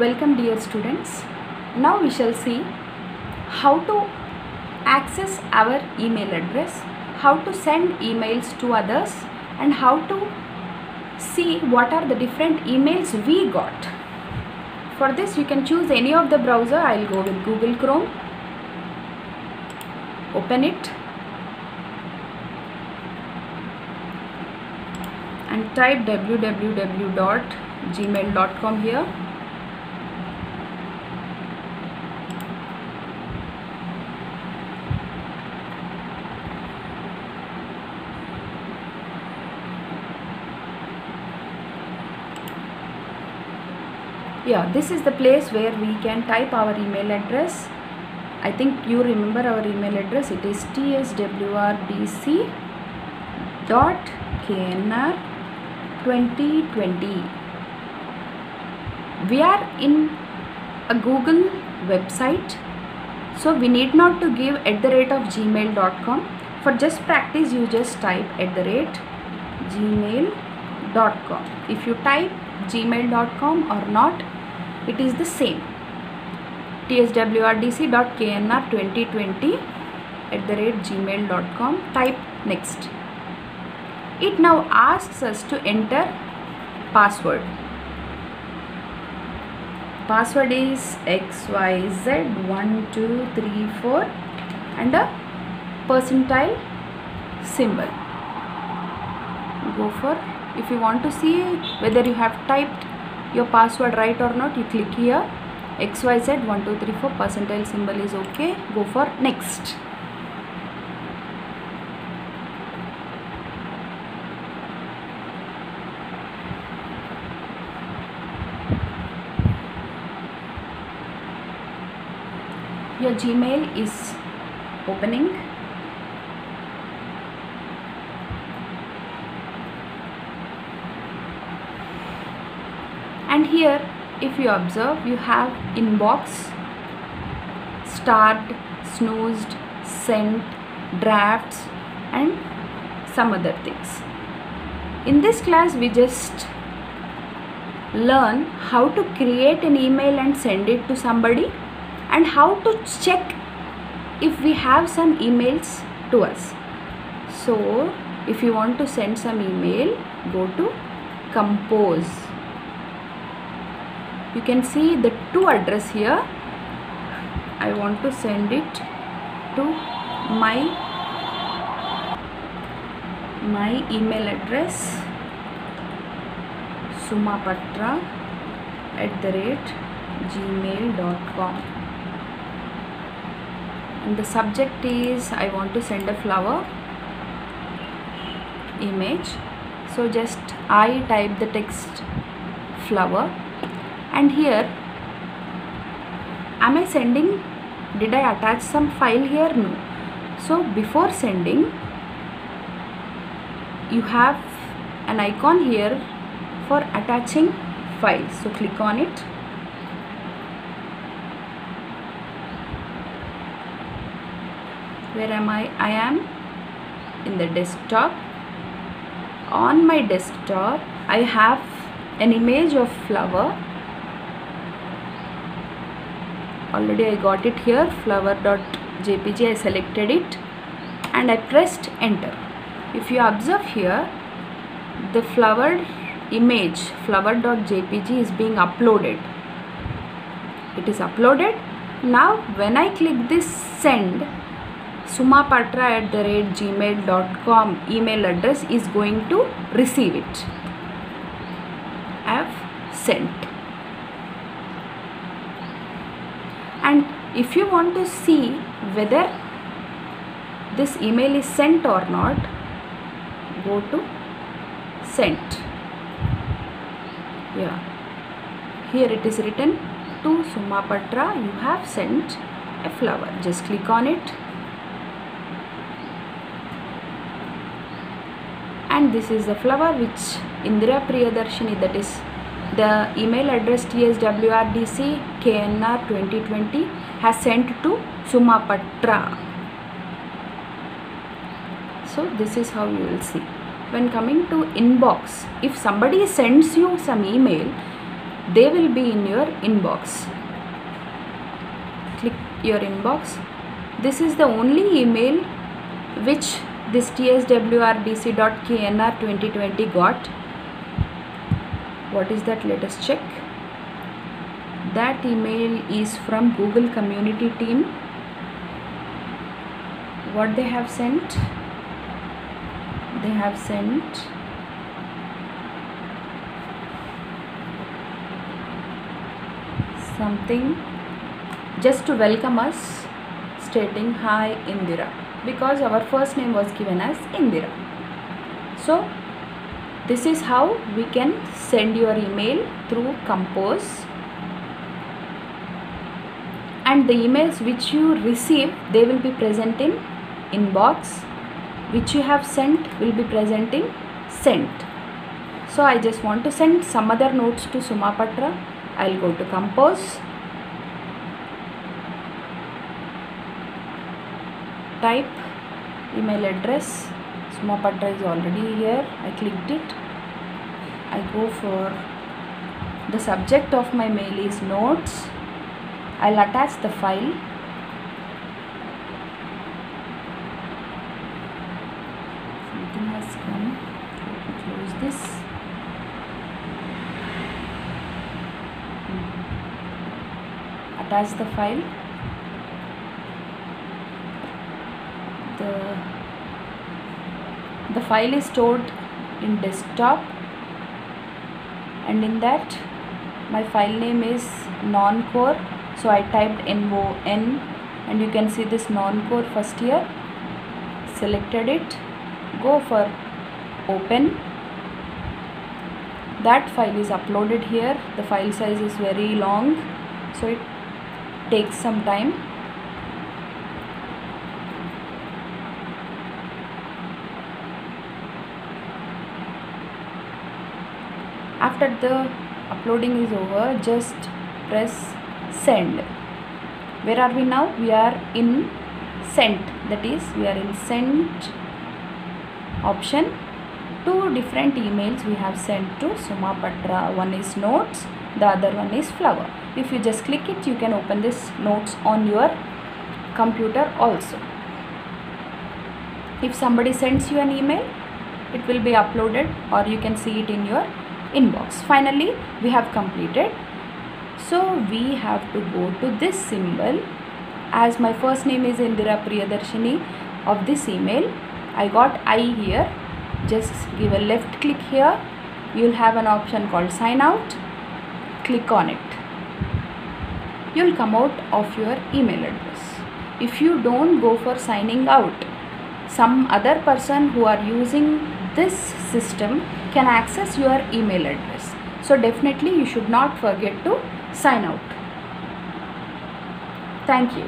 Welcome dear students. Now we shall see how to access our email address, how to send emails to others, and how to see what are the different emails we got. For this you can choose any of the browser. I'll go with Google Chrome. Open it and type www.gmail.com here. Yeah, this is the place where we can type our email address. I think you remember our email address. It is tswrdc.knr2020. We are in a Google website, so we need not to give @gmail.com. For just practice, you just type @gmail.com. If you type gmail.com or not, it is the same. tswrdc.knr2020 type next. It now asks us to enter password. Password is XYZ1234 and a percentile symbol. Go for, if you want to see whether you have typed your password right or not, you click here. XYZ1234 percentile symbol is okay. Go for next. Your Gmail is opening. And here, if you observe, you have inbox, start, snoozed, sent, drafts, and some other things. In this class, we just learn how to create an email and send it to somebody, and how to check if we have some emails to us. So, if you want to send some email, go to Compose. You can see the two address here. I want to send it to my email address sumapatra@gmail.com, and the subject is I want to send a flower image. So just I type the text flower. And here, am I sending? Did I attach some file here? No. So before sending, you have an icon here for attaching file. So click on it. Where am I? I am in the desktop. On my desktop, I have an image of flower. Already I got it here, flower.jpg. I selected it and I pressed enter. If you observe here, the flower image, flower.jpg, is being uploaded. It is uploaded. Now when I click this send, sumapatra@gmail.com email address is going to receive it. I have sent. And if you want to see whether this email is sent or not, go to sent. Yeah, here it is written to Sumapatra, you have sent a flower. Just click on it, and this is the flower which Indira Priyadarshini, that is the email address tswrdc.knr2020 has sent to Sumapatra. So this is how you will see. When coming to inbox, if somebody sends you some email, they will be in your inbox. Click your inbox. This is the only email which this tswrdc.knr 2020 got. What is that? Let us check. That email is from Google community team. What they have sent? They have sent something just to welcome us, stating hi Indira, because our first name was given as Indira. So this is how we can send your email through Compose. And the emails which you receive, they will be present in inbox, which you have sent will be present in sent. So I just want to send some other notes to Suma Patra. I'll go to Compose, type email address. Suma Patra is already here. I clicked it. I go for the subject of my mail is notes. I'll attach the file. Something has come. Let me close this. Attach the file. The file is stored in desktop, and in that my file name is non-core. So I typed NON, and you can see this non-core first here. Selected it. Go for open. That file is uploaded here. The file size is very long, so it takes some time. After the uploading is over, just press send. Where are we now? We are in sent, that is we are in sent option. Two different emails we have sent to Suma Patra. One is notes, the other one is flower. If you just click it, you can open this notes on your computer also. If somebody sends you an email, it will be uploaded, or you can see it in your inbox. Finally, we have completed. So we have to go to this symbol. As my first name is Indira Priyadarshini of this email, I got I here. Just give a left click here. You will have an option called sign out. Click on it. You will come out of your email address. If you don't go for signing out, some other person who are using this system can access your email address. So definitely you should not forget to sign out. Thank you.